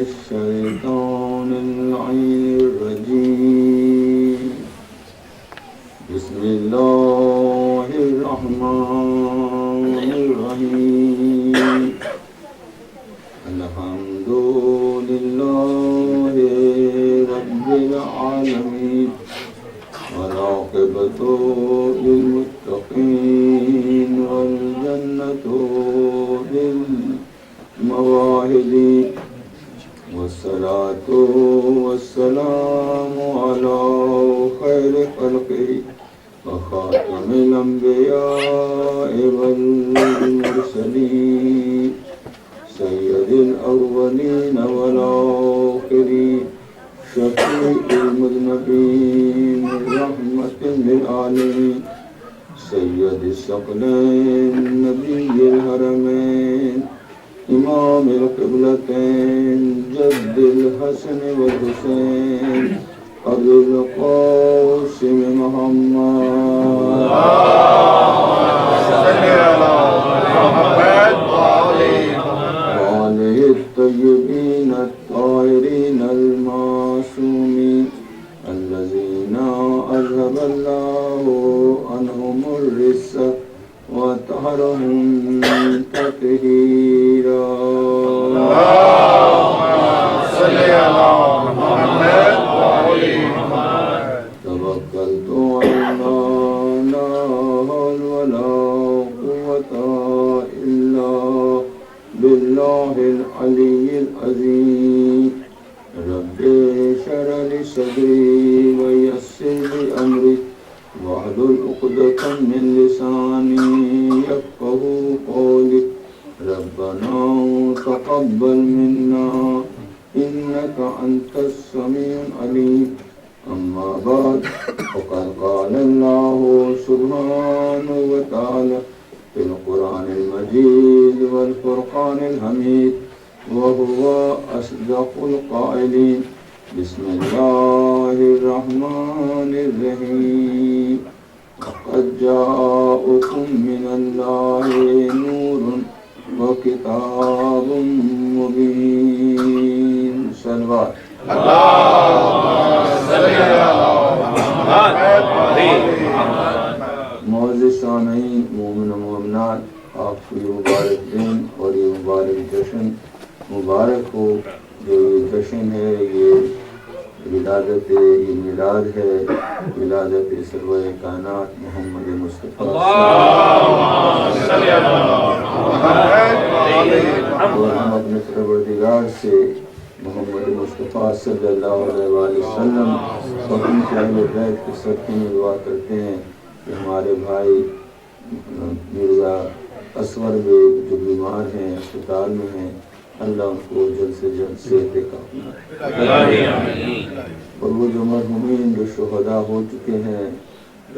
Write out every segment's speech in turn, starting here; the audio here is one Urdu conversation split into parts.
الشيطان اللعين الرجيم بسم الله الرحمن الرحيم الحمد لله رب العالمين والعاقبة للمتقين والجنة للمواهب والصلاة والسلام على خير خلقه وخاتم الأنبياء والمرسلين سيد الأولين والآخرين شفيع المذنبين رحمة للعالمين سيد الثقلين نبي الحرمين إمام القبلتين جد الحسن والحسين أبي القاسم محمد وآله الطيبين الطاهرين المعصومين الذين أذهب الله عنهم الرجس وطهرهم تطهيرا صل على محمد وعلى توكلت على لا حول ولا قوة إلا بالله العلي العظيم رب اشرح لي صدري ويسر لي أمري واحلل عقدة من لساني يفقهوا قولي ربنا تقبل منا إنك أنت السميع العليم أما بعد فقد قال الله سبحانه وتعالى في القرآن المجيد والفرقان الحميد وهو أصدق القائلين بسم الله الرحمن الرحيم قد جاءكم من الله نور وكتاب مبين صلوات معزز سامعین مومن و مومنات آپ کو یہ مبارک دن اور یہ مبارک جشن مبارک ہو جو یہ جشن ہے یہ ولادت یہ میلاد ہے ولادت سرور کائنات محمد مصطفیٰ اور ہم اپنے پروردگار سے محمد مصطفیٰ صلی اللہ علیہ وسلم اور ان کے اہل بیت کے صدقے میں دعا کرتے ہیں کہ ہمارے بھائی مرزا اسور بیگ جو بیمار ہیں اسپتال میں ہیں اللہ ان کو جلد سے جلد صحت کاملہ اور وہ جو مرحومین جو شہداء ہو چکے ہیں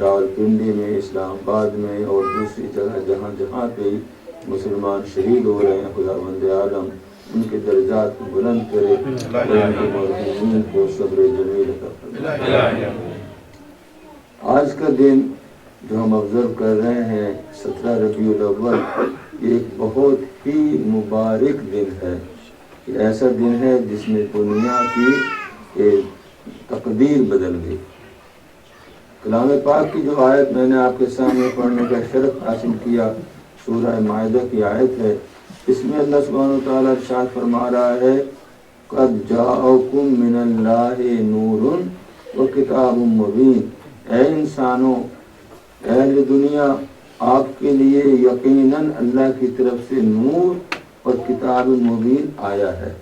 راولپنڈی میں اسلام آباد میں اور دوسری جگہ جہاں جہاں پہ مسلمان شہید ہو رہے ہیں خداوند عالم ان کے درجات کو بلند کرے اور ان کے مرحومین کو صبر جمیل عطا فرمائے۔ آج کا دن جو ہم آبزرو کر رہے ہیں 17 ربیع الاول یہ ایک بہت ہی مبارک دن ہے، یہ ایسا دن ہے جس میں دنیا کی ایک تقدیر بدل گئی۔ کلام پاک کی جو آیت میں نے آپ کے سامنے پڑھنے کا شرف حاصل کیا سورہ مائدہ کی آیت ہے، اس میں اللہ سبحانہ وتعالیٰ ارشاد فرما رہا ہے قد جاءکم من اللہ نور وکتاب مبین، اے انسانوں اہل دنیا آپ کے لیے یقیناً اللہ کی طرف سے نور اور کتاب مبین آیا ہے۔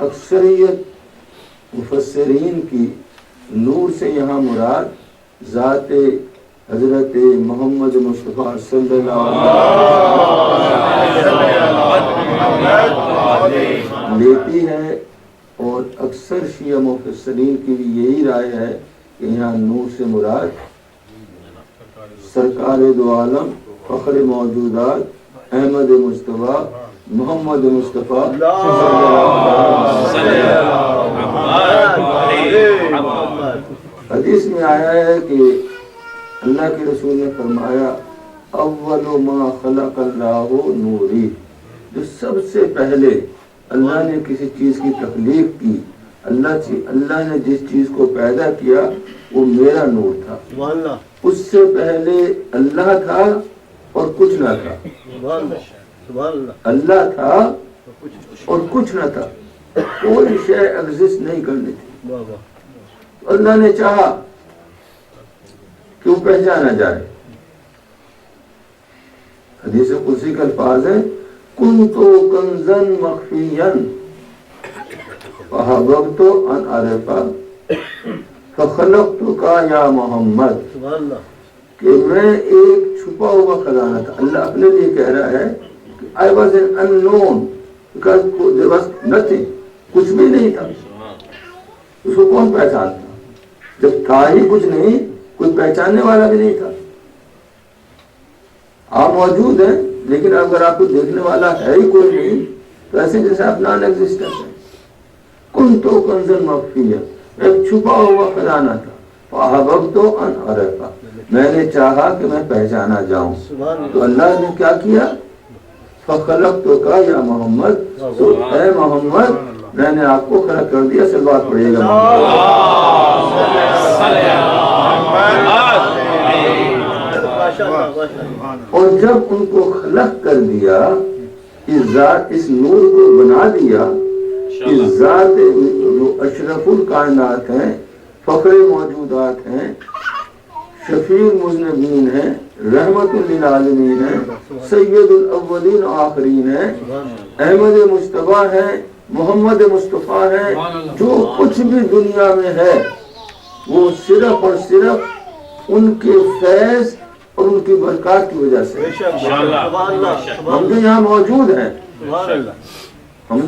اکثریت مفسرین کی نور سے یہاں مراد ذات حضرت محمد مصطفیٰ صلی اللہ علیہ وسلم لیتی ہے، اور اکثر شیعہ مفسرین کی بھی یہی رائے ہے کہ یہاں نور سے مراد سرکار دو عالم فخر موجودات احمد مصطفیٰ محمد مصطفیٰ حدیث میں آیا ہے کہ اللہ کے رسول نے فرمایا اول ما خلق اللہ نوری، جو سب سے پہلے اللہ نے کسی چیز کی تخلیق کی، اللہ نے جس چیز کو پیدا کیا وہ میرا نور تھا، اس سے پہلے اللہ تھا اور کچھ نہ تھا، اللہ تھا اور کچھ نہ تھا، کوئی شے ایگزسٹ نہیں کرنی تھی، اللہ نے چاہا کہ وہ پہچانا جائے۔ حدیث قدسی کا الفاظ ہے کنتو کنزن مخفیًا فحببت ان اعرفا فخلقتک یا محمد، کہ میں ایک چھپا ہوا خزانہ تھا۔ اللہ اپنے لیے کہہ رہا ہے کہ I was an unknown because there was nothing، کچھ بھی نہیں تھا، اس کو کون پہچانتا؟ جب تھا ہی کچھ نہیں، کوئی پہچاننے والا بھی نہیں تھا۔ آپ موجود ہیں لیکن اگر آپ کو دیکھنے والا ہے ہی کوئی نہیں تو ایسے جیسے آپ نان ایگزسٹنٹ ہیں۔ کنتو کنزن مخفیًا، ایک چھپا ہوا خزانہ تھا، فاحببت ان اعرفا، میں نے چاہا کہ میں پہچانا جاؤں، تو اللہ نے کیا کیا؟ فخلقتک یا محمد، تو اے محمد میں نے آپ کو خلق کر دیا۔ سے بات پڑھیے گا اور جب ان کو خلق کر دیا، اس نور کو بنا دیا، اس ذات جو اشرف الکائنات ہیں، فخر موجودات ہیں، شفیع المذنبین ہیں، رحمت للعالمین ہیں، سید الاولین و آخرین ہیں، احمد مصطفیٰ ہیں، محمد مصطفیٰ ہیں، جو کچھ بھی دنیا میں ہے وہ صرف اور صرف ان کے فیض اور ان کی برکات کی وجہ سے۔ ہم جو یہاں موجود ہیں، ہمیں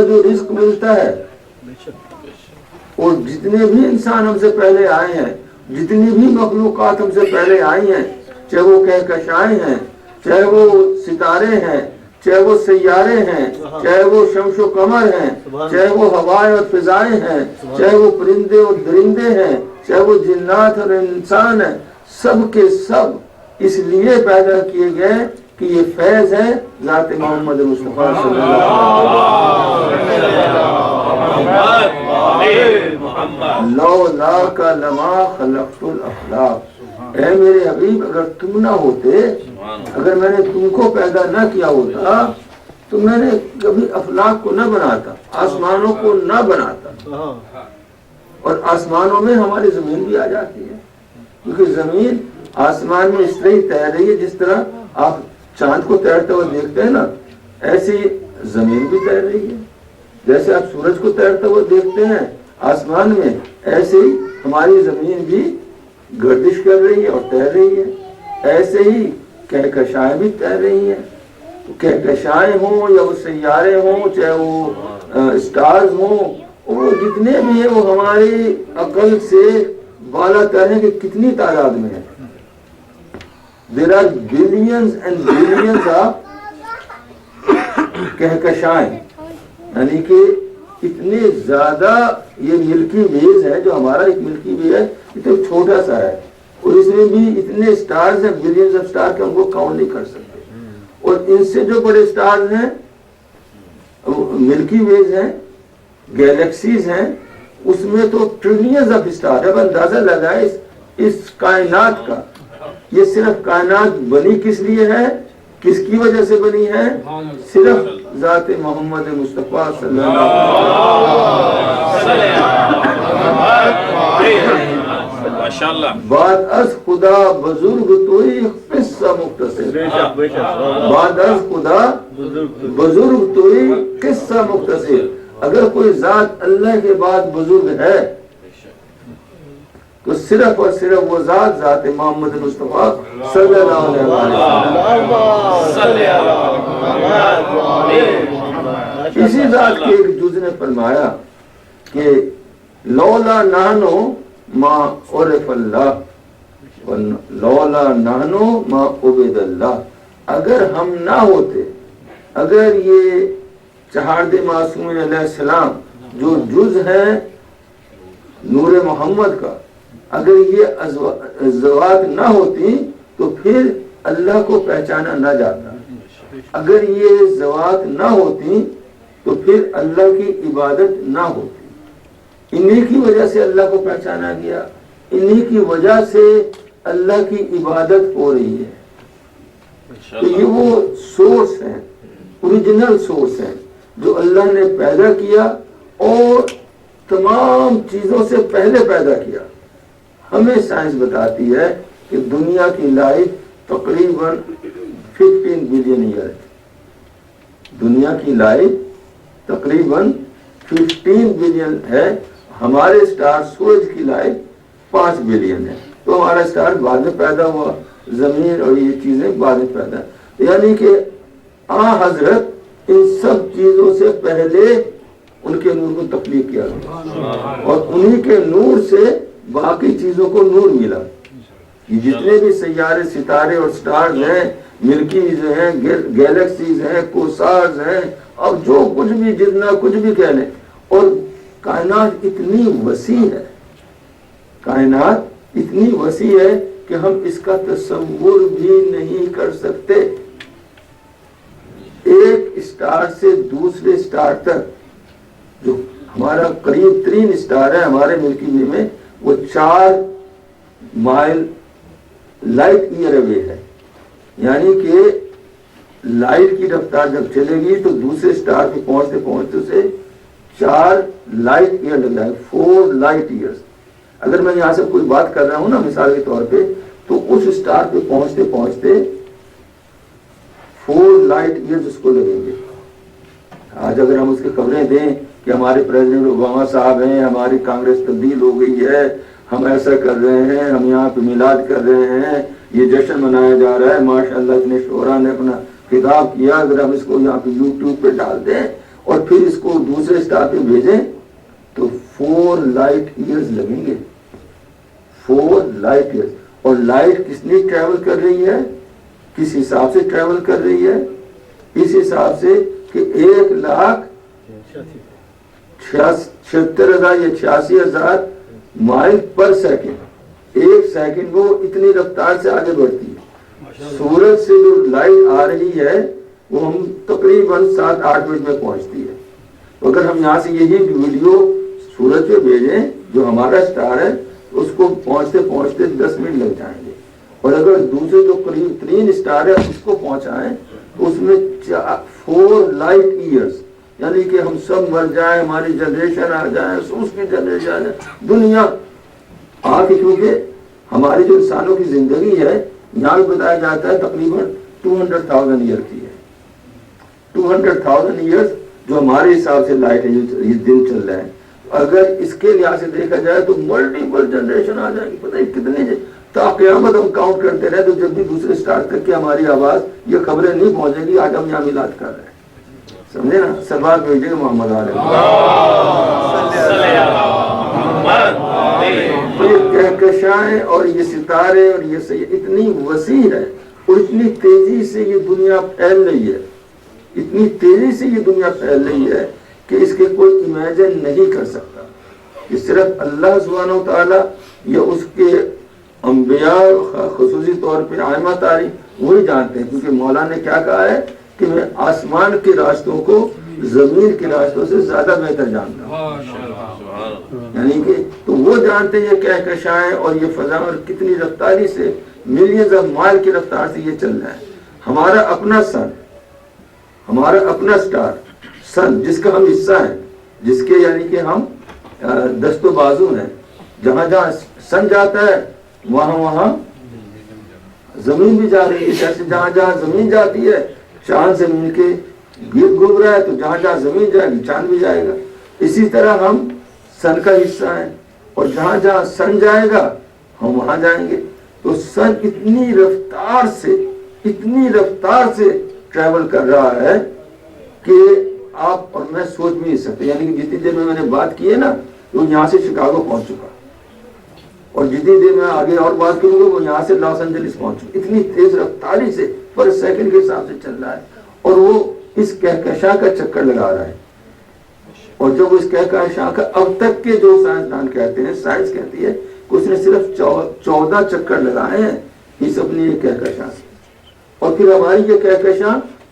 جو رزق ملتا ہے، اور جتنے بھی انسان ہم سے پہلے آئے ہیں، جتنی بھی مخلوقات ہم سے پہلے آئی ہیں، چاہے وہ کہکشائیں ہیں، چاہے وہ ستارے ہیں، چاہے وہ سیارے ہیں، چاہے وہ شمس و قمر ہیں، چاہے وہ ہوائیں اور فضائیں ہیں، چاہے وہ پرندے اور درندے ہیں، چاہے وہ جنات اور انسان ہیں، سب کے سب اس لیے پیدا کیے گئے کہ یہ فیض ہے ذات محمد مصطفیٰ صلی اللہ علیہ وسلم۔ لولاک لما خلقت الافلاق، اے میرے حبیب اگر تم نہ ہوتے، اگر میں نے تم کو پیدا نہ کیا ہوتا تو میں نے کبھی افلاق کو نہ بناتا، آسمانوں کو نہ بناتا، اور آسمانوں میں ہماری زمین بھی آ جاتی ہے، کیونکہ زمین آسمان میں اس طرح ہی تیر رہی ہے، جس طرح آپ چاند کو تیرتے ہوئے دیکھتے ہیں نا، ایسی زمین بھی تیر رہی ہے، جیسے آپ سورج کو تیرتے ہوئے دیکھتے ہیں آسمان میں، ایسے ہی ہماری زمین بھی گردش کر رہی ہے اور تیر رہی ہے، ایسے ہی کہکشائیں بھی تیر رہی ہیں، کہکشائیں ہوں یا وہ سیارے ہوں، چاہے وہ اسٹارز ہوں، وہ جتنے بھی ہیں وہ ہماری عقل سے بالا تر ہیں کہ کتنی تعداد میں ہے۔ There are billions and billions of کہکشائیں، یعنی کہ اتنے زیادہ یہ ملکی ویز ہے، جو ہمارا ایک ملکی وے ہے اتنا چھوٹا سا ہے، اور اس میں بھی اتنے سٹارز ہیں، بلینز آف سٹار، کہ ہم کو کاؤنٹ نہیں کر سکتے، اور ان سے جو بڑے سٹارز ہیں ملکی ویز ہیں، گیلیکسیز ہیں، اس میں تو ٹریلینز آف سٹار ہے۔ اب اندازہ لگائے اس کائنات کا، یہ صرف کائنات بنی کس لیے ہے، کس کی وجہ سے بنی ہے؟ صرف ذات محمد مصطفیٰ صلی اللہ علیہ وسلم۔ بعد از خدا بزرگ توئی قصہ مختصر، بعد از خدا بزرگ توئی قصہ مختصر، اگر کوئی ذات اللہ کے بعد بزرگ ہے تو صرف اور صرف وہ ذات محمد مصطفیٰ صلی اللہ علیہ وسلم۔ اسی ذات کے ایک جز نے فرمایا کہ لولا نحنو ما عرف اللہ لولا نحنو ما عبد اللہ، اگر ہم نہ ہوتے، اگر یہ چہارد معصومین علیہ السلام جو جز ہے نور محمد کا، اگر یہ ذوات نہ ہوتی تو پھر اللہ کو پہچانا نہ جاتا، اگر یہ ذوات نہ ہوتی تو پھر اللہ کی عبادت نہ ہوتی. انہی کی وجہ سے اللہ کو پہچانا گیا, انہی کی وجہ سے اللہ کی عبادت ہو رہی ہے. تو یہ وہ سورس ہے, اوریجنل سورس ہے جو اللہ نے پیدا کیا اور تمام چیزوں سے پہلے پیدا کیا. ہمیں سائنس بتاتی ہے کہ دنیا کی لائف تقریباً 15 بلین ایئر, دنیا کی لائف تقریباً 15 بلین ہے. ہمارے اسٹار سورج کی لائف 5 بلین ہے. تو ہمارا اسٹار بعد میں پیدا ہوا, زمین اور یہ چیزیں بعد میں پیدا, یعنی کہ حضرت ان سب چیزوں سے پہلے ان کے نور کو تخلیق کیا اور انہی کے نور سے باقی چیزوں کو نور ملا. یہ جتنے بھی سیارے, ستارے اور سٹارز ہیں, ملکیز ہیں, گیلیکسیز ہیں, کوسارز ہیں, اور جو کچھ بھی جتنا کچھ بھی کہہ لیں, اور کائنات اتنی وسیع ہے, کائنات اتنی وسیع ہے کہ ہم اس کا تصور بھی نہیں کر سکتے. ایک اسٹار سے دوسرے اسٹار تک, جو ہمارا قریب ترین اسٹار ہے ہمارے ملکی وے میں, وہ 4 مائل لائٹ ایئر اوے ہے. یعنی کہ لائٹ کی رفتار جب چلے گی تو دوسرے اسٹار پہ پہنچتے پہنچتے اسے 4 لائٹ ایئر لگ جائے, 4 لائٹ ایئرز. اگر میں یہاں سے کوئی بات کر رہا ہوں نا مثال کے طور پہ, تو اس اسٹار پہ پہنچتے پہنچتے 4 لائٹ ایئرز اس کو لگیں گے. آج اگر ہم اس کی خبریں دیں کہ ہمارے پریزیڈنٹ اوباما صاحب ہیں, ہماری کانگریس تبدیل ہو گئی ہے, ہم ایسا کر رہے ہیں, ہم یہاں پہ میلاد کر رہے ہیں, یہ جشن منایا جا رہا ہے, ماشاءاللہ اتنے شعراء نے اپنا خطاب کیا, اگر ہم اس کو یہاں پہ یوٹیوب پہ ڈال دیں اور پھر اس کو دوسرے اسٹار پہ بھیجیں تو 4 لائٹ ایئرز لگیں گے, 4 لائٹ ایئرز. اور لائٹ کس لیے ٹریول کر رہی ہے, کس حساب سے ٹریول کر رہی ہے, اس حساب سے کہ 1,76,000 یا 86,000 مائل پر سیکنڈ, ایک سیکنڈ وہ اتنی رفتار سے آگے بڑھتی ہے. سورج سے جو لائٹ آ رہی ہے وہ ہم تقریباً 7-8 منٹ میں پہنچتی ہے. اگر ہم یہاں سے یہی ویڈیو سورج پہ بھیجیں جو ہمارا اسٹار ہے, اس کو پہنچتے پہنچتے 10 منٹ لگ جائیں گے. اور اگر دوسرے جو قریب ترین اسٹار ہے اس کو پہنچائیں تو اس میں 4 لائٹ ایئرز, یعنی کہ ہم سب مر جائیں, ہماری جنریشن آ جائے, اس کی جنریشن آ جائے, دنیا آ کے, کیونکہ ہماری جو انسانوں کی زندگی ہے یہاں بھی بتایا جاتا ہے تقریباً 200,000 ایئر کی ہے. 200,000 ایئرز جو ہمارے حساب سے لائٹ ہے, یہ دن چل رہا ہے. اگر اس کے لحاظ سے دیکھا جائے تو ملٹیپل جنریشن آ جائے گی, پتہ نہیں کتنے تا قیامت ہم کاؤنٹ کرتے رہے, تو جب بھی دوسرے اسٹار تک کی ہماری آواز یہ خبریں نہیں پہنچے گی. آج ہم یہاں میلاد کر رہے ہیں, سمجھے نا, سلوات بھیجے گا محمد علیہ. تو یہ کہکشائیں اور یہ ستارے اور یہ اتنی وسیع ہے اور اتنی تیزی سے یہ دنیا پھیل رہی ہے, اتنی تیزی سے یہ دنیا پھیل رہی ہے کہ اس کے کوئی امیجن نہیں کر سکتا. کہ صرف اللہ سبحانہ و تعالیٰ یا اس کے انبیاء خصوصی طور پہ ائمہ تاریخ وہی جانتے ہیں, کیونکہ مولا نے کیا کہا ہے کہ میں آسمان کے راستوں کو زمین کے راستوں سے زیادہ بہتر جانتا ہوں. یعنی کہ تو وہ جانتے ہیں یہ کہکشائیں اور یہ فضا اور کتنی رفتاری سے, ملینز آف مائل کی رفتار سے یہ چل رہا ہے. ہمارا اپنا سن, ہمارا اپنا سٹار سن جس کا ہم حصہ ہیں, جس کے یعنی کہ ہم دست و بازو ہیں, جہاں جہاں سن جاتا ہے وہاں وہاں زمین بھی جا رہی ہے. جیسے جہاں جہاں زمین جاتی ہے چاند زمین کے گرد گھوم رہا ہے, تو جہاں جہاں زمین جائے گی چاند بھی جائے گا. اسی طرح ہم سن کا حصہ ہیں, اور جہاں جہاں سن جائے گا ہم وہاں جائیں گے. تو سن اتنی رفتار سے ٹریول کر رہا ہے کہ آپ اور میں سوچ بھی نہیں سکتے. یعنی کہ جتنی دیر میں نے بات کی ہے نا, تو یہاں سے شکاگو پہنچ چکا, اور جتنی دیر میں آگے اور بات کروں گا وہ یہاں سے لاس اینجلس پہنچ چکا. اتنی تیز رفتاری سے پر سیکنڈ کے حساب سے چل رہا ہے, اور وہ اس کہکشاں کا چکر لگا رہا ہے. اور جب اس کہکشاں کا اب تک کے جو سائنسدان کہتے ہیں, سائنس کہتی ہے کہ اس نے صرف 14 چکر لگائے ہیں اس اپنی یہ کہکشاں سے. اور پھر ہماری یہ کہکشاں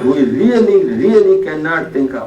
We really cannot think of।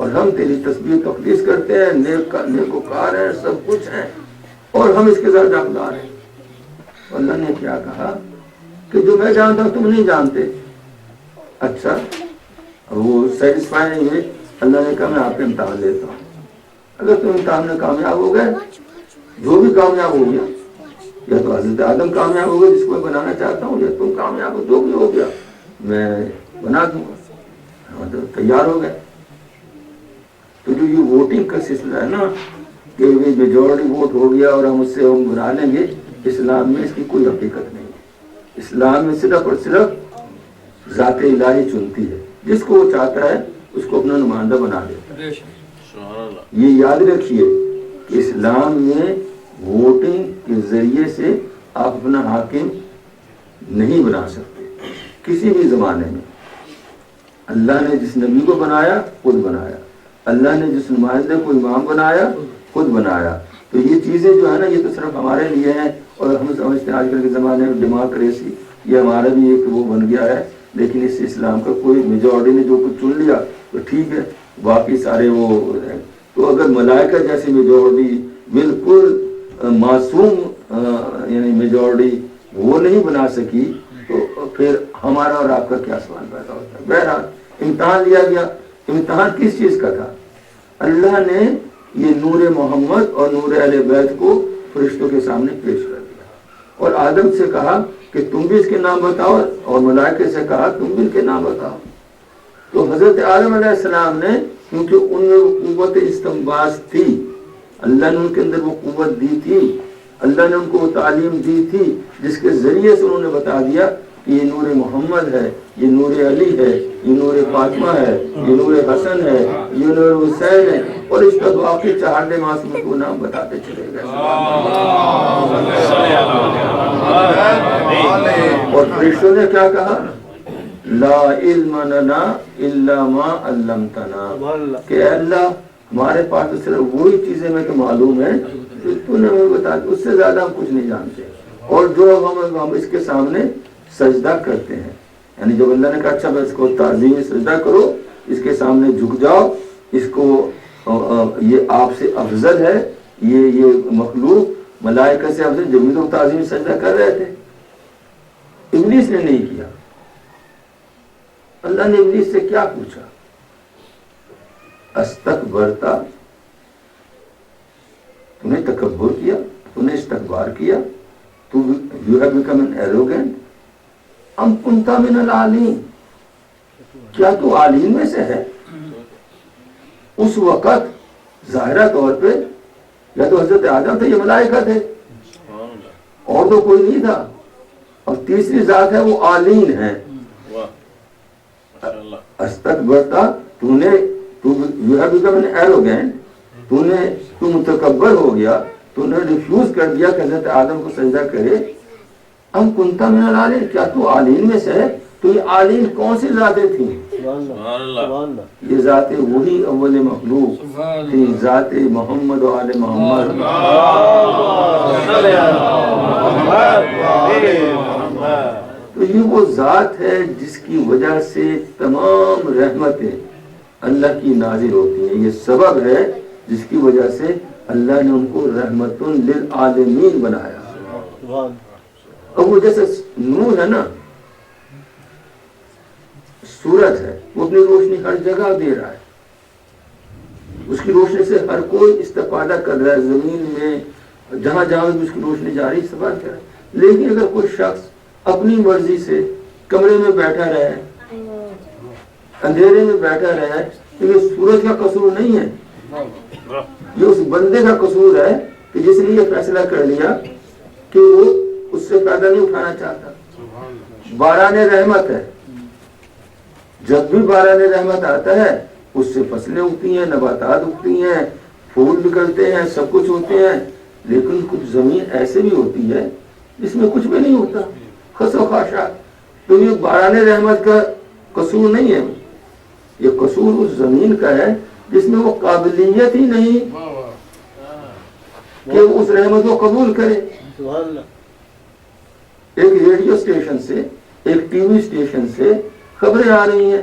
اور ہم تیری تسبیح تقدیس کرتے ہیں، نیکوکار ہیں، سب کچھ ہیں، اور ہم اس کے ساتھ حقدار ہیں۔ اللہ نے کیا کہا کہ جو میں جانتا ہوں تم نہیں جانتے۔ اچھا، وہ سیٹسفائی نہیں ہوئے، اللہ نے کہا میں آپ کا امتحان لیتا ہوں، اگر تم امتحان میں کامیاب ہو گئے، جو بھی کامیاب ہو گیا، یا تو حضرت آدم کامیاب ہو گئے جس کو میں بنانا چاہتا ہوں، یا تم کامیاب ہو، جو بھی ہو گیا میں بنا دوں گا، تو تیار ہو گئے۔ تو جو یہ ووٹنگ کا سلسلہ ہے نا کہ میجورٹی ووٹ ہو گیا اور ہم اس سے ہم بنا لیں گے، اسلام میں اس کی کوئی حقیقت نہیں ہے۔ اسلام میں صرف اور صرف ذات الہی چنتی ہے، جس کو وہ چاہتا ہے اس کو اپنا نمائندہ بنا دیتا ہے۔ یہ یاد رکھیے کہ اسلام میں ووٹنگ کے ذریعے سے آپ اپنا حاکم نہیں بنا سکتے کسی بھی زمانے میں۔ اللہ نے جس نبی کو بنایا خود بنایا، اللہ نے جس نمائندے کو امام بنایا خود بنایا۔ تو یہ چیزیں جو ہے نا یہ تو صرف ہمارے لیے ہیں، اور ہم سمجھتے ہیں آج کل کے زمانے میں ڈیموکریسی یہ ہمارا بھی ایک وہ بن گیا ہے، لیکن اس اسلام کا کوئی میجورٹی نے جو کچھ چن لیا تو ٹھیک ہے، باقی سارے وہ ہیں۔ تو اگر ملائکہ جیسی میجورٹی بالکل معصوم یعنی میجورٹی وہ نہیں بنا سکی تو پھر ہمارا اور آپ کا کیا سوال پیدا ہوتا ہے۔ بہرحال امتحان لیا گیا۔ امتحان کس چیز کا تھا؟ اللہ نے یہ نور محمد اور نور اہل بیت کو فرشتوں کے سامنے پیش کر دیا، اور آدم سے کہا کہ تم بھی اس کے نام بتاؤ، اور ملائکہ سے کہا تم بھی ان کے نام بتاؤ۔ تو حضرت آدم علیہ السلام نے، کیونکہ ان میں وہ قوت استنباط تھی، اللہ نے ان کے اندر وہ قوت دی تھی، اللہ نے ان کو وہ تعلیم دی تھی جس کے ذریعے سے انہوں نے بتا دیا کہ یہ نور محمد ہے، یہ نور علی ہے، یہ نور فاطمہ ہے، یہ نور حسن ہے، یہ نور حسین ہے، اور اس کا باقی 4 معصوم کو نام بتاتے چلے گئے۔ اور فرشتوں نے کیا کہا؟ لا علم لنا الا ما علمتنا، کہ اللہ ہمارے پاس تو صرف وہی چیزیں میں تو معلوم ہے جو تو نے ہمیں بتا دی، اس سے زیادہ ہم کچھ نہیں جانتے۔ اور جو ہم اس کے سامنے سجدہ کرتے ہیں، یعنی جب اللہ نے کہا اچھا بس اس کو تعظیم سجدہ کرو، اس کے سامنے جھک جاؤ، اس کو یہ آپ سے افضل ہے، یہ مخلوق ملائکہ سے افضل، جب بھی لوگ تعظیم سجدہ کر رہے تھے۔ ابلیس نے نہیں کیا۔ اللہ نے ابلیس سے کیا پوچھا؟ استکبرتا، تم نے تکبر کیا، تم نے استکبار کیا، you have become an arrogant، ام کنت من العالین، کیا تو عالین میں سے ہے؟ اس وقت ظاہرہ طور پہ یا تو حضرت آدم تھے یا ملائکہ تھے، اور تو کوئی نہیں تھا، اور تیسری ذات ہے وہ عالین ہے۔ استکبرتا، you have become an arrogant، تو متکبر ہو گیا، تو نے ریفیوز کر دیا کہ حضرت آدم کو سجدہ کرے۔ ام کنت من العالین، کیا تو عالین میں سے ہے؟ تو یہ عالین کون سی ذاتیں تھیں؟ یہ ذاتیں وہی اول مخلوق تھی، ذات محمد و آل محمد۔ تو یہ وہ ذات ہے جس کی وجہ سے تمام رحمتیں اللہ کی نازل ہوتی ہیں، یہ سبب ہے جس کی وجہ سے اللہ نے ان کو رحمت للعالمین بنایا۔ اب وہ جیسے نور ہے نا، سورج ہے، وہ اپنی روشنی ہر جگہ دے رہا ہے، اس کی روشنی سے ہر کوئی استفادہ کر رہا ہے، زمین میں جہاں جہاں بھی اس کی روشنی جا رہی استفادہ کر رہا ہے۔ لیکن اگر کوئی شخص اپنی مرضی سے کمرے میں بیٹھا رہے، اندھیرے میں بیٹھا رہے، تو یہ سورج کا قصور نہیں ہے، یہ اس بندے کا قصور ہے کہ جس نے یہ فیصلہ کر لیا کہ وہ اس سے فائدہ نہیں اٹھانا چاہتا۔ باران رحمت ہے، جب بھی باران رحمت آتا ہے اس سے فصلیں اگتی ہیں، نباتات اگتی ہیں، پھول نکلتے ہیں، سب کچھ ہوتے ہیں، لیکن کچھ زمین ایسے بھی ہوتی ہے جس میں کچھ بھی نہیں ہوتا، خس و خاشاک۔ تو یہ باران رحمت کا قصور نہیں ہے، یہ قصور اس زمین کا ہے جس میں وہ قابلیت ہی نہیں کہ وہ اس رحمت کو قبول کرے۔ ایک ریڈیو اسٹیشن سے، ایک ٹی وی اسٹیشن سے خبریں آ رہی ہیں،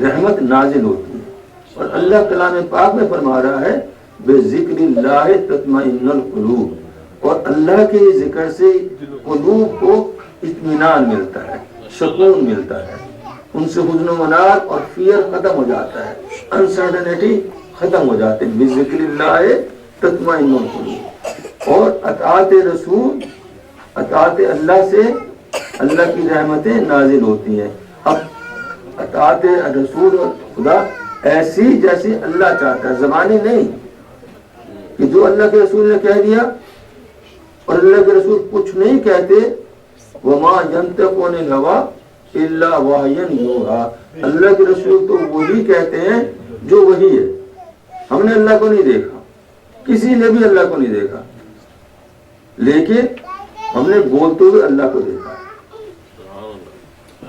رحمت نازل ہوتی ہے. اور اللہ کلام پاک میں فرما رہا ہے بے ذکر اللہ تطمئن القلوب, اور اللہ کے ذکر سے قلوب کو اطمینان ملتا ہے, سکون ملتا ہے, ان سے حزن و منال اور فیئر ختم ہو جاتا ہے, انسرٹنٹی ختم ہو جاتے ہیں. بذکر اللہ تطمئن القلوب. اور اطاعت رسول, اطاعت اللہ سے اللہ کی رحمتیں نازل ہوتی ہیں. اب اطاعت رسول اور خدا ایسی جیسی اللہ چاہتا ہے, زبانی نہیں کہ جو اللہ کے رسول نے کہہ دیا اور اللہ کے رسول کچھ نہیں کہتے. وما ينطق عن الهوى الا وحی یوحی, اللہ کے رسول تو وہی کہتے ہیں جو وہی ہے. ہم نے اللہ کو نہیں دیکھا, کسی نے بھی اللہ کو نہیں دیکھا, لیکن ہم نے بولتے ہوئے اللہ کو دیکھا.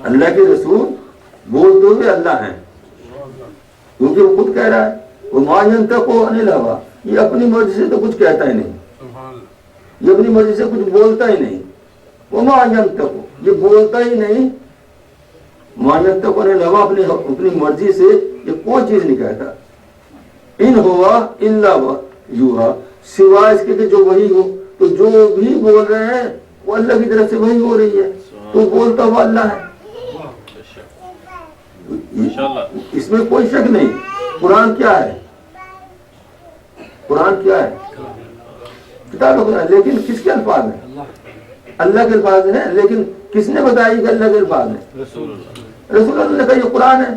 اللہ کے رسول بولتے ہوئے اللہ ہیں, کیونکہ وہ خود کہہ رہا ہے وما ينطق عن الهوى, یہ اپنی مرضی سے تو کچھ کہتا ہی نہیں, یہ اپنی مرضی سے کچھ بولتا ہی نہیں. وما ينطق, یہ بولتا ہی نہیں. ما ينطق عن الهوى, اپنی مرضی سے یہ کوئی چیز نہیں کہتا. ان ہوا الا یوحی, سوائے اس کے کہ جو وہی ہو. تو جو بھی بول رہے ہیں وہ اللہ کی طرف سے وہی ہو رہی ہے, تو بولتا ہوا اللہ ہے. اس میں کوئی شک نہیں. قرآن کیا ہے؟ قرآن کیا ہے؟ کتاب ہے, لیکن کس کے الفاظ ہیں؟ اللہ کے الفاظ ہیں. لیکن کس نے بتایا کہ اللہ کے الفاظ ہیں؟ رسول اللہ نے کہا یہ قرآن ہے,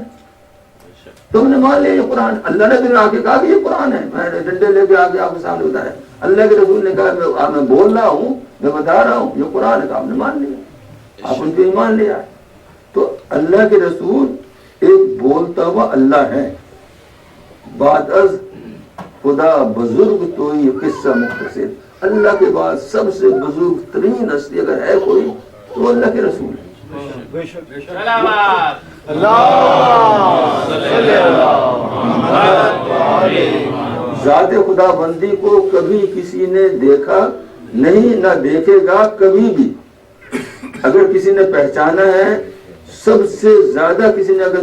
تم نے مان لیا یہ قرآن. اللہ نے تمہیں آ کے کہا کہ یہ قرآن ہے, میں نے ڈنڈے لے کے آگے آپ کے سامنے بتایا. اللہ کے رسول نے کہا میں بول رہا ہوں, میں بتا رہا ہوں یہ قرآن ہے, تو آپ نے مان لیا, آپ ان پہ ایمان لیا. تو اللہ کے رسول ایک بولتا ہوا اللہ ہے. بعد از خدا بزرگ تو یہ قصہ مختصر, اللہ کے بعد سب سے بزرگ ترین ہستی اگر ہے کوئی تو اللہ کے رسول ہے. ذات خدا بندی کو کبھی کسی نے دیکھا نہیں, نہ دیکھے گا کبھی بھی. اگر کسی نے پہچانا ہے, سب سے زیادہ کسی نے اگر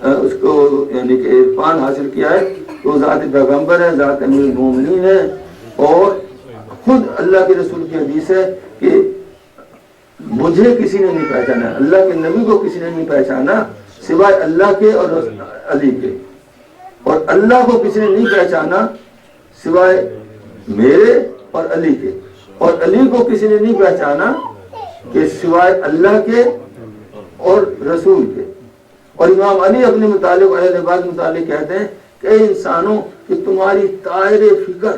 اس کو یعنی کہ عرفان حاصل کیا ہے تو ذات پیغمبر ہے, ذات امیر المومنین ہے. اور خود اللہ کے رسول کی حدیث ہے کہ مجھے کسی نے نہیں پہچانا, اللہ کے نبی کو کسی نے نہیں پہچانا سوائے اللہ کے اور علی کے, اور اللہ کو کسی نے نہیں پہچانا سوائے میرے اور علی کے, اور علی کو کسی نے نہیں پہچانا کہ سوائے اللہ کے اور رسول کے. اور امام علی اپنے متعلق اہل بیت متعلق کہتے ہیں کہ اے انسانوں کہ تمہاری طائر فکر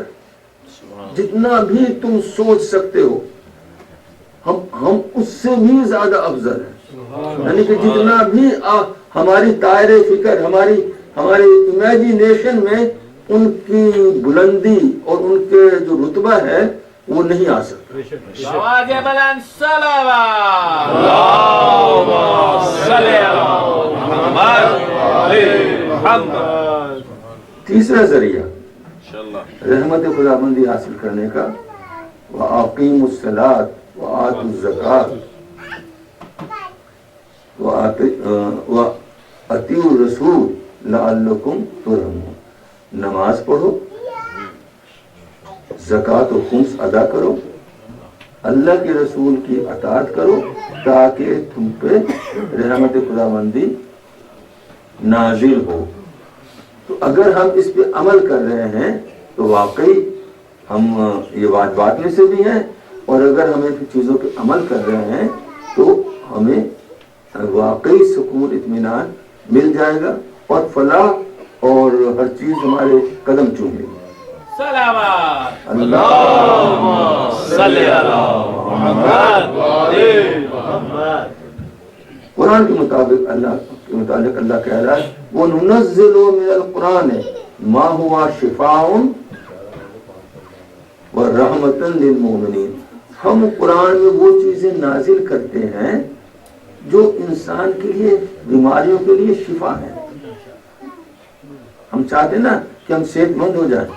جتنا بھی تم سوچ سکتے ہو ہم اس سے بھی زیادہ افضل ہیں. یعنی کہ جتنا بھی ہماری طائر فکر, ہماری امیجینیشن میں ان کی بلندی اور ان کے جو رتبہ ہے وہ نہیں آ سکتا. تیسرا ذریعہ رحمت خدا بندی حاصل کرنے کا, وَأَقِيمُوا الصَّلَاةَ وَآتُوا الزَّكَاةَ وَأَطِيعُوا الرَّسُولَ لَعَلَّكُمْ تُرْحَمُونَ. نماز پڑھو, زکوٰۃ و خمس ادا کرو, اللہ کے رسول کی اطاعت کرو تاکہ تم پہ رحمت خداوندی نازل ہو. تو اگر ہم اس پہ عمل کر رہے ہیں تو واقعی ہم یہ واجبات میں سے بھی ہیں, اور اگر ہم ان چیزوں پہ عمل کر رہے ہیں تو ہمیں واقعی سکون اطمینان مل جائے گا, اور فلاح اور ہر چیز ہمارے قدم چومے گی. قرآن کے مطابق اللہ کہہ رہا ہے وَنُنَزِّلُ مِنَ الْقُرْآنِ مَا هُوَ شِفَاءٌ وَرَحْمَةً لِلْمُؤْمِنِينَ. ہم قرآن میں وہ چیزیں نازل کرتے ہیں جو انسان کے لیے بیماریوں کے لیے شفا ہے. ہم چاہتے ہیں نا کہ ہم صحت مند ہو جائیں,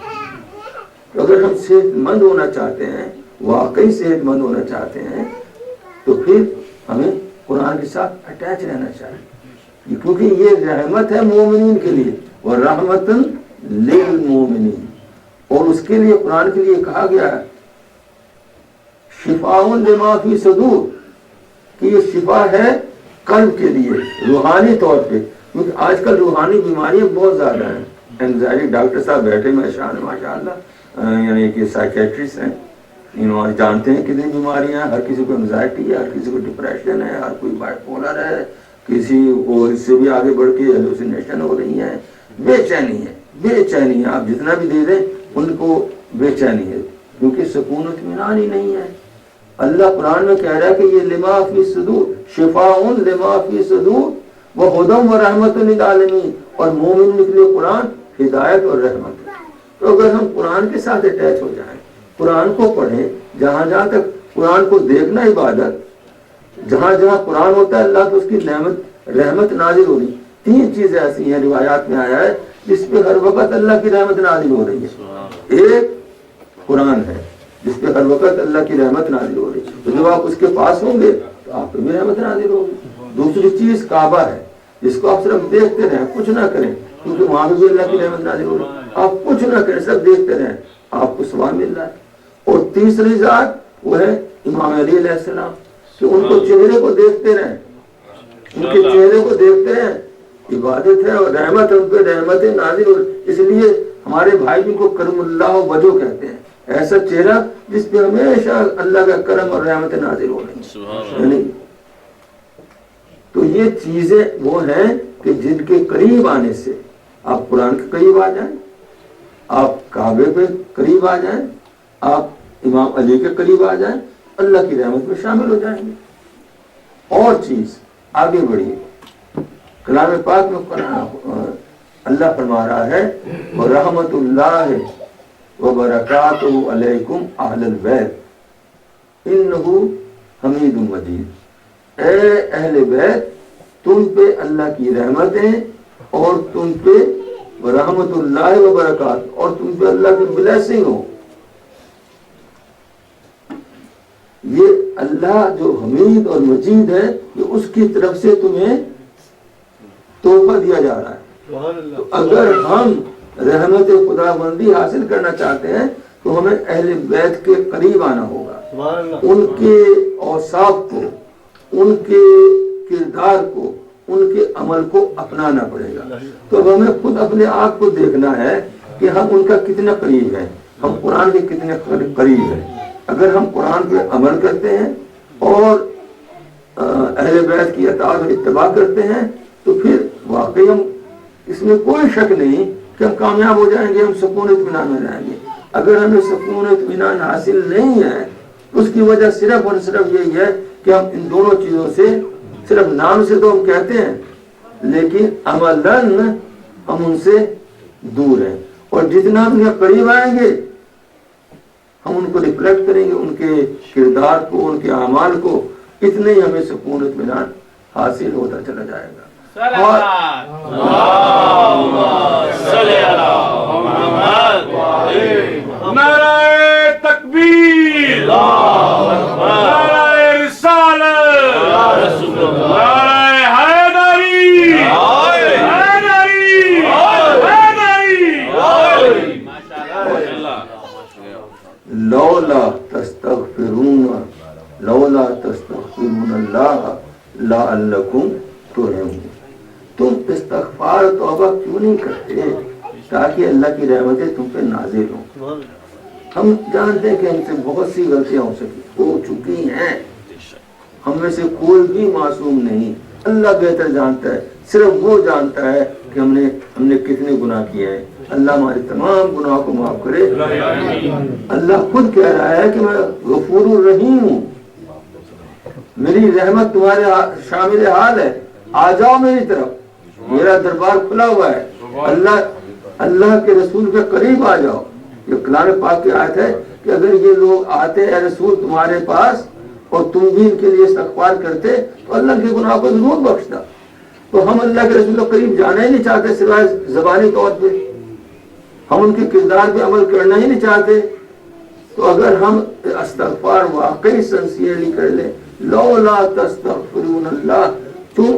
تو اگر ہم صحت مند ہونا چاہتے ہیں, واقعی صحت مند ہونا چاہتے ہیں, تو پھر ہمیں قرآن کے ساتھ اٹیچ رہنا چاہیے. کیونکہ یہ رحمت ہے مومنین کے لیے، اور رحمتن للمومنین، اور اس کے لیے قرآن کے لیے کہا گیا ہے شفاء لما فی صدور، کہ یہ شفا ہے قلب کے لیے روحانی طور پہ، کیونکہ آج کل روحانی بیماریاں بہت زیادہ ہیں. اینگزائٹی، ڈاکٹر صاحب بیٹھے میں شان ماشاء اللہ، یعنی کہ سائیکیٹرسٹ ہیں، جانتے ہیں کتنی بیماریاں، ہر کسی کو اینگزائٹی ہے، ہر کسی کو ڈپریشن ہے، ہر کوئی بائی پولر ہے، کسی کو اس سے بھی آگے بڑھ کے ہیلوسینیشن ہو رہی ہیں، بے چینی ہے، بے چینی ہے. آپ جتنا بھی دے دیں ان کو بے چینی ہے، کیونکہ سکون و اطمینان ہی نہیں ہے. اللہ قرآن میں کہہ رہا ہے کہ یہ لما فی صدور، شفاء لما فی صدور وہدی ورحمۃ للعالمین، اور مومن کے لیے قرآن ہدایت اور رحمت ہے. تو اگر ہم قرآن کے ساتھ اٹیچ ہو جائیں، قرآن کو پڑھیں، جہاں جہاں تک قرآن کو دیکھنا عبادت، جہاں جہاں قرآن ہوتا ہے اللہ تو اس کی رحمت نازل ہو رہی. 3 چیزیں ایسی ہیں روایات میں آیا ہے جس پہ ہر وقت اللہ کی رحمت نازل ہو رہی ہے. ایک قرآن ہے جس پہ ہر وقت اللہ کی رحمت نازل ہو رہی ہے، تو جب آپ اس کے پاس ہوں گے تو آپ پہ بھی رحمت نازل ہوگی. دوسری چیز کعبہ ہے جس کو آپ صرف دیکھتے رہیں، کچھ نہ کریں، کیونکہ وہاں بھی اللہ کی رحمت نازل ہو رہی ہے. آپ کچھ نہ کریں، صرف دیکھتے رہیں، آپ کو ثواب مل رہا ہے. اور تیسری ذات وہ ہے امام علی علیہ السلام، کہ ان کو چہرے کو دیکھتے رہیں، ان کے چہرے کو دیکھتے رہیں، عبادت ہے اور رحمت ہے، ان پہ رحمت نازل ہو. اس لیے ہمارے بھائی جن کو کرم اللہ وجہ کہتے ہیں، ایسا چہرہ جس پہ ہمیشہ اللہ کا کرم اور رحمت نازل ہو رہی ہیں. تو یہ چیزیں وہ ہیں کہ جن کے قریب آنے سے آپ قرآن کے قریب آ جائیں، آپ کعبے پہ قریب آ جائیں، آپ امام علی کے قریب آ جائیں، اللہ کی رحمت میں شامل ہو جائیں گے. اور چیز آگے بڑھیے، کلام پاک میں اللہ فرما رہا ہے وَرَحْمَتُ اللَّهِ وَبَرَكَاتُهُ عَلَيْكُمْ أَهْلَ الْبَيْتِ إِنَّهُ حَمِيدٌ مَجِيدٌ. اے اہل بیت، تم پہ اللہ کی رحمتیں اور تم پہ رحمت اللہ وبرکات، اور تم پہ اللہ کی بلیسنگ ہو. یہ اللہ جو حمید اور مجید ہے، یہ اس کی طرف سے تمہیں تحفہ دیا جا رہا ہے. تو اگر ہم رحمت خدا بندی حاصل کرنا چاہتے ہیں تو ہمیں اہل بیت کے قریب آنا ہوگا، ان کے اوصاف کو، ان کے کردار کو، ان کے عمل کو اپنانا پڑے گا. تو ہمیں خود اپنے آپ کو دیکھنا ہے کہ ہم ان کا کتنا قریب ہیں، ہم قرآن کے کتنے قریب ہیں. اگر ہم قرآن پہ عمل کرتے ہیں اور اہل بیت کی اطاعت اور اتباع کرتے ہیں تو پھر واقعی ہم، اس میں کوئی شک نہیں کہ ہم کامیاب ہو جائیں گے، ہم سکون اطمینان میں رہیں گے. اگر ہمیں سکون اطمینان حاصل نہیں ہے تو اس کی وجہ صرف اور صرف یہی ہے کہ ہم ان دونوں چیزوں سے، صرف نام سے تو ہم کہتے ہیں لیکن عملاً ہم ان سے دور ہیں. اور جتنا ہم انہیں قریب آئیں گے ہم ان کو ریفلیکٹ کریں گے، ان کے کردار کو، ان کے اعمال کو، اتنے ہی ہمیں سکون اطمینان حاصل ہوتا چلا جائے گا. نعرہ تکبیر، نعرہ رسالت، نعرہ حیدری، لولا تستغفرون اللہ لعلکم ترحمون. تم استغفار توبہ کیوں نہیں کرتے تاکہ اللہ کی رحمتیں تم پہ نازل ہوں. ہم جانتے ہیں کہ ہم سے بہت سی غلطیاں ہو چکی ہیں، ہم میں سے کوئی بھی معصوم نہیں. اللہ بہتر جانتا ہے، صرف وہ جانتا ہے کہ ہم نے کتنے گناہ کیے ہیں. اللہ ہمارے تمام گناہوں کو معاف کرے. اللہ خود کہہ رہا ہے کہ میں غفور الرحیم ہوں، میری رحمت تمہارے شامل حال ہے، آ جاؤ میری طرف، میرا دربار کھلا ہوا ہے. اللہ کے رسول کے قریب آ جاؤ. یہ کلام پاک کی آیت ہے کہ اگر یہ لوگ آتے اے رسول تمہارے پاس اور تم بھی ان کے لیے استغفار کرتے تو اللہ کے گناہ کو ضرور بخشتا. تو ہم اللہ کے رسول کے قریب جانا ہی نہیں چاہتے سوائے زبانی طور پہ، ہم ان کے کردار پہ عمل کرنا ہی نہیں چاہتے. تو اگر ہم استغفار واقعی سنسیئرلی کر لیں، لولا تستغفرون اللہ، تم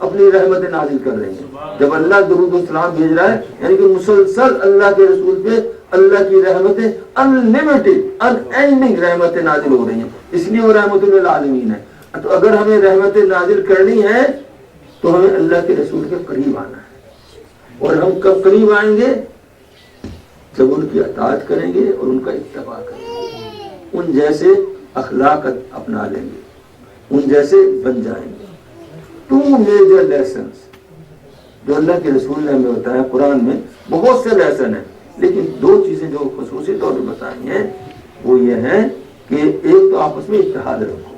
اپنی رحمت نازل کر رہی ہیں. جب اللہ درود و سلام بھیج رہا ہے یعنی کہ مسلسل اللہ کے رسول پہ اللہ کی رحمتیں انلمیٹڈ ان اینڈنگ رحمتیں نازل ہو رہی ہیں. اس لیے وہ رحمت للعالمین ہے. تو اگر ہمیں رحمتیں نازل کرنی ہے تو ہمیں اللہ کے رسول کے قریب آنا ہے. اور ہم کب قریب آئیں گے؟ جب ان کی اطاعت کریں گے اور ان کا اتباع کریں گے، ان جیسے اخلاق اپنا لیں گے، ان جیسے بن جائیں گے. 2 میجر لیسنس جو اللہ کے رسول نے ہمیں بتایا. قرآن میں بہت سے لیسن ہیں لیکن 2 چیزیں جو خصوصی طور پہ بتائی ہیں وہ یہ ہے کہ ایک تو آپس میں اتحاد رکھو،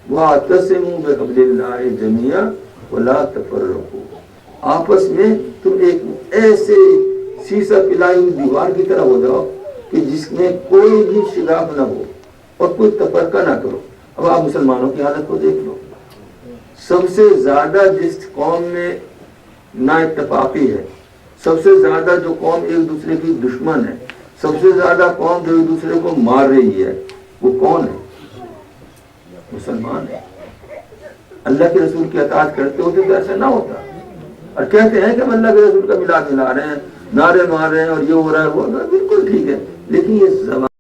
وَاعْتَصِمُوا بِحَبْلِ اللَّهِ جَمِيعًا وَلَا تَفَرَّقُوا. آپس میں تم ایک ایسے سیسا پلائی ہوئی دیوار کی طرح ہو جاؤ کہ جس میں کوئی بھی شگاف نہ ہو اور کوئی تفرقہ نہ کرو. اب آپ مسلمانوں کی حالت کو دیکھ لو. سب سے زیادہ جس قوم میں نا اتفاقی ہے، سب سے زیادہ جو قوم ایک دوسرے کی دشمن ہے، سب سے زیادہ قوم جو ایک دوسرے کو مار رہی ہے، وہ کون ہے؟ مسلمان ہے. اللہ کے رسول کی اطاعت کرتے ہوتے تو ایسا نہ ہوتا. اور کہتے ہیں کہ ہم اللہ کے رسول کا میلاد منا رہے ہیں، نعرے مار رہے ہیں اور یہ ہو رہا ہے وہ بالکل ٹھیک ہے، لیکن یہ زبان